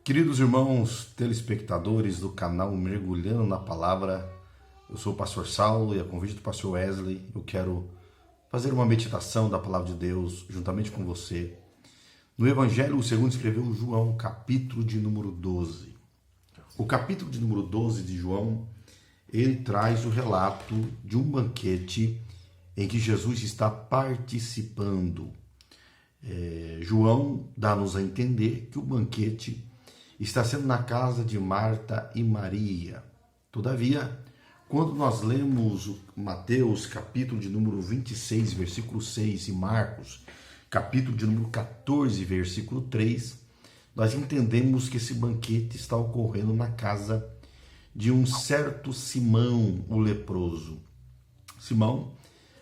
Queridos irmãos telespectadores do canal Mergulhando na Palavra, eu sou o pastor Saulo e a convite do pastor Wesley, eu quero fazer uma meditação da Palavra de Deus juntamente com você no Evangelho segundo escreveu João, capítulo de número 12. O capítulo de número 12 de João, ele traz o relato de um banquete em que Jesus está participando. João dá-nos a entender que o banquete está sendo na casa de Marta e Maria. Todavia, quando nós lemos Mateus, capítulo de número 26, versículo 6, e Marcos, capítulo de número 14, versículo 3, nós entendemos que esse banquete está ocorrendo na casa de um certo Simão, o leproso. Simão,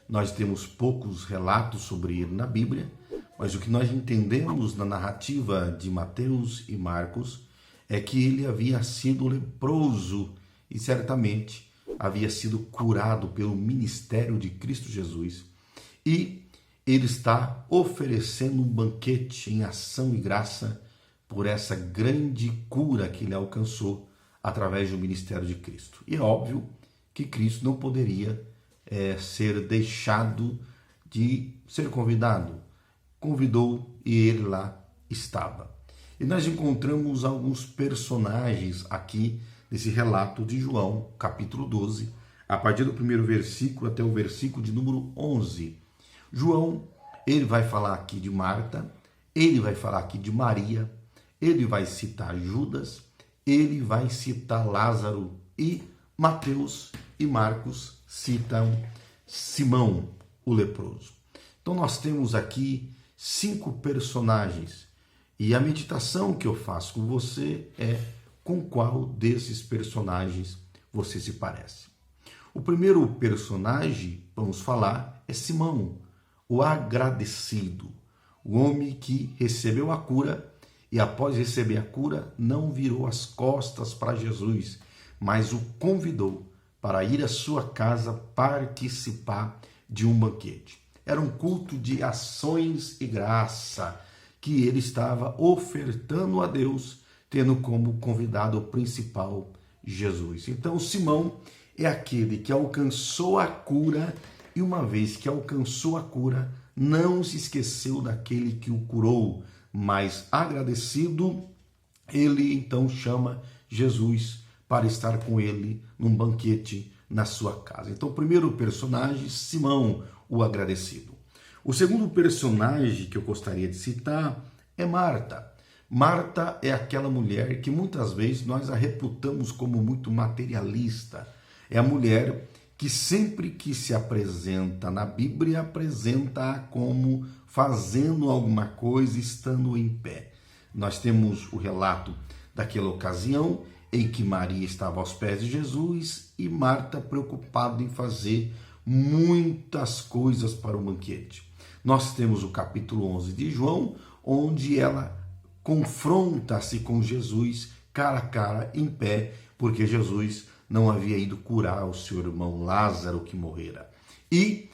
nós temos poucos relatos sobre ele na Bíblia, mas o que nós entendemos na narrativa de Mateus e Marcos é que ele havia sido leproso e certamente havia sido curado pelo ministério de Cristo Jesus. E ele está oferecendo um banquete em ação e graça por essa grande cura que ele alcançou através do ministério de Cristo. E é óbvio que Cristo não poderia ser deixado de ser convidado. Convidou e ele lá estava. E nós encontramos alguns personagens aqui nesse relato de João, capítulo 12, a partir do primeiro versículo até o versículo de número 11. João, ele vai falar aqui de Marta, ele vai falar aqui de Maria, ele vai citar Judas, ele vai citar Lázaro, e Mateus e Marcos citam Simão, o leproso. Então nós temos aqui 5 personagens, e a meditação que eu faço com você é com qual desses personagens você se parece. O primeiro personagem, vamos falar, é Simão, o agradecido, o homem que recebeu a cura e após receber a cura não virou as costas para Jesus, mas o convidou para ir à sua casa participar de um banquete. Era um culto de ações e graça que ele estava ofertando a Deus, tendo como convidado principal Jesus. Então Simão é aquele que alcançou a cura e uma vez que alcançou a cura, não se esqueceu daquele que o curou, mas agradecido, ele então chama Jesus para estar com ele num banquete na sua casa. Então o primeiro personagem, Simão, o agradecido. O segundo personagem que eu gostaria de citar é Marta. Marta é aquela mulher que muitas vezes nós a reputamos como muito materialista. É a mulher que sempre que se apresenta na Bíblia, apresenta como fazendo alguma coisa, estando em pé. Nós temos o relato daquela ocasião em que Maria estava aos pés de Jesus e Marta preocupada em fazer muitas coisas para o banquete. Nós temos o capítulo 11 de João, onde ela confronta-se com Jesus cara a cara, em pé, porque Jesus não havia ido curar o seu irmão Lázaro que morrera. E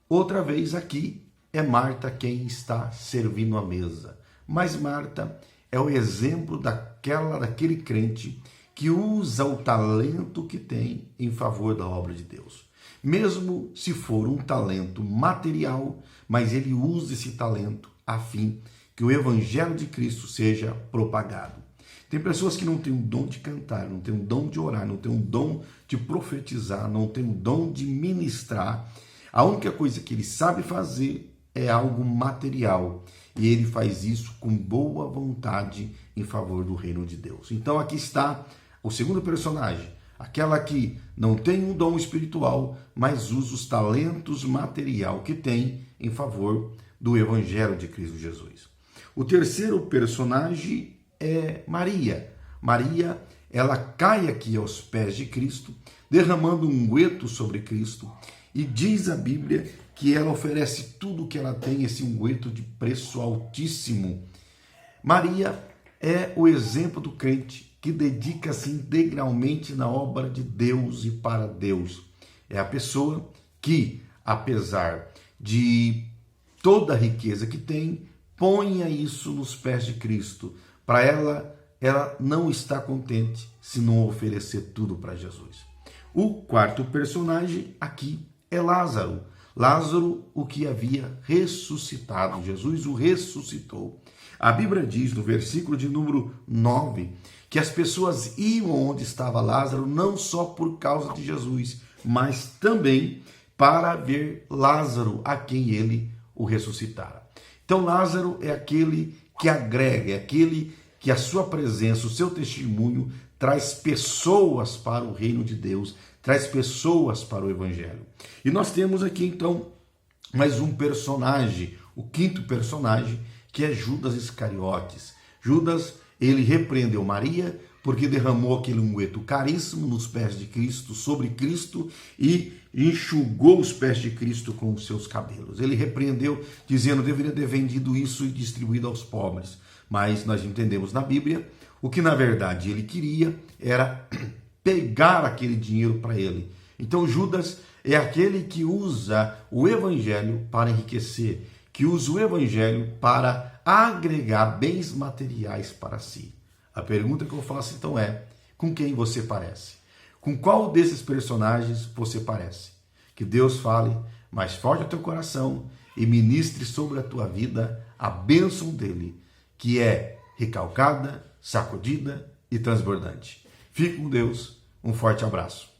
outra vez aqui é Marta quem está servindo a mesa. Mas Marta é o exemplo daquele crente que usa o talento que tem em favor da obra de Deus. Mesmo se for um talento material, mas ele usa esse talento a fim que o evangelho de Cristo seja propagado. Tem pessoas que não têm o dom de cantar, não têm o dom de orar, não têm o dom de profetizar, não têm o dom de ministrar. A única coisa que ele sabe fazer é algo material. E ele faz isso com boa vontade em favor do reino de Deus. Então aqui está o segundo personagem. Aquela que não tem um dom espiritual, mas usa os talentos material que tem em favor do evangelho de Cristo Jesus. O terceiro personagem é Maria. Maria, ela cai aqui aos pés de Cristo, derramando um unguento sobre Cristo, e diz a Bíblia que ela oferece tudo o que ela tem, esse unguento de preço altíssimo. Maria é o exemplo do crente que dedica-se integralmente na obra de Deus e para Deus. É a pessoa que, apesar de toda a riqueza que tem, ponha isso nos pés de Cristo, para ela ela não está contente se não oferecer tudo para Jesus. O quarto personagem aqui é Lázaro. Lázaro, o que havia ressuscitado. Jesus o ressuscitou. A Bíblia diz no versículo de número 9 que as pessoas iam onde estava Lázaro não só por causa de Jesus, mas também para ver Lázaro, a quem ele o ressuscitara. Então Lázaro é aquele que agrega, é aquele que a sua presença, o seu testemunho traz pessoas para o reino de Deus, traz pessoas para o evangelho. E nós temos aqui então mais um personagem, o quinto personagem, que é Judas Iscariotes. Judas, ele repreendeu Maria porque derramou aquele unguento caríssimo nos pés de Cristo, sobre Cristo, e enxugou os pés de Cristo com os seus cabelos. Ele repreendeu, dizendo que deveria ter vendido isso e distribuído aos pobres. Mas nós entendemos na Bíblia, o que na verdade ele queria era pegar aquele dinheiro para ele. Então Judas é aquele que usa o evangelho para enriquecer, que usa o evangelho para agregar bens materiais para si. A pergunta que eu faço então é: com quem você parece? Com qual desses personagens você parece? Que Deus fale mais forte ao teu coração e ministre sobre a tua vida a bênção dele, que é recalcada, sacudida e transbordante. Fique com Deus, um forte abraço.